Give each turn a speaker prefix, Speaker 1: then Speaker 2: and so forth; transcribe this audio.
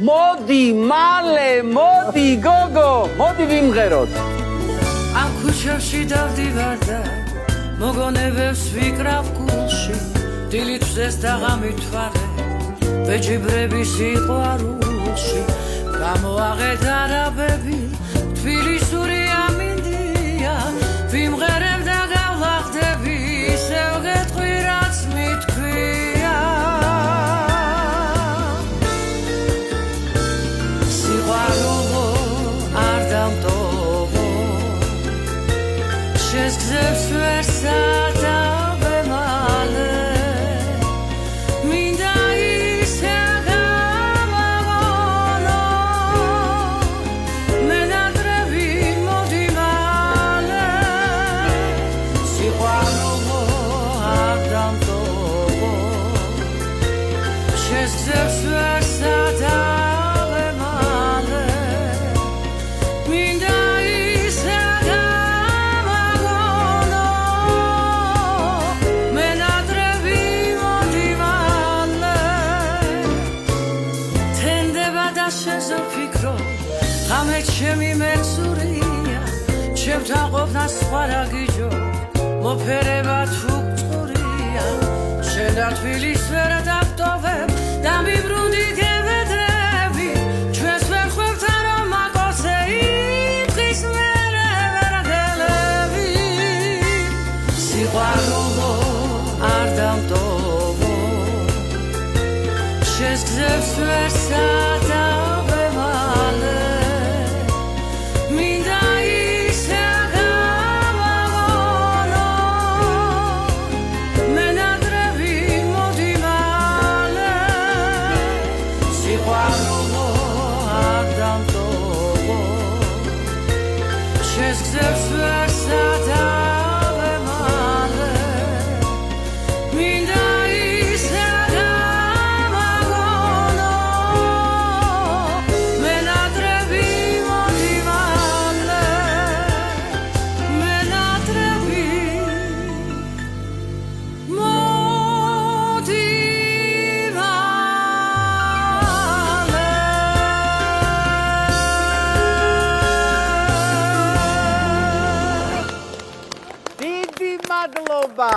Speaker 1: მოდი მალე მოდი გოგო მოდი ვიმღეროთ
Speaker 2: ამ ქუჩაში დავდივარ და მოგონებებს ვიკრავ გულში დილით ვზეს და ღამით ვარე ვეჯიბრების სიყვარულში გამოაღეთ არაბები თბილისური ამინდია ვიმღერებ და გავლახდები ისევ გეტყვი რაც მითქვია სიყვარულო არ დამტოვო შენს გზებს ვერ სადავე მალე მინდა ისე გამაგონო მენადრები მოდი მალე სიყვარულო არ დამტოვო შენს გზებს ვერ სადავე მალე მინდა ისე გამაგონო მენადრები მოდი მალე თენდება და შენზე ვფიქრობ ღამეთ ჩემი მეგზურია ჩემთან ყოფნა სხვა რა გიჯო მოფერება თუ გწყურია შენ და თბილისს ვერ დავტოვებ და მიბრუნდი გევედრები ჩვენს ვერ ხვევთ რომ აკოცე იტყის მერე ვერ გელები სიყვარულო არ დამტოვო შენს გზებს ვერ სადავე მალე მინდა ისე გამაგონო მენადრები მოდი მალე სიყვარულო არ დამტოვო შენს გზებს ვერ სადავე მალე მინდა ისე გამაგონო მენადრები მოდი მალე მენადრები მოდი
Speaker 1: დიდი მადლობა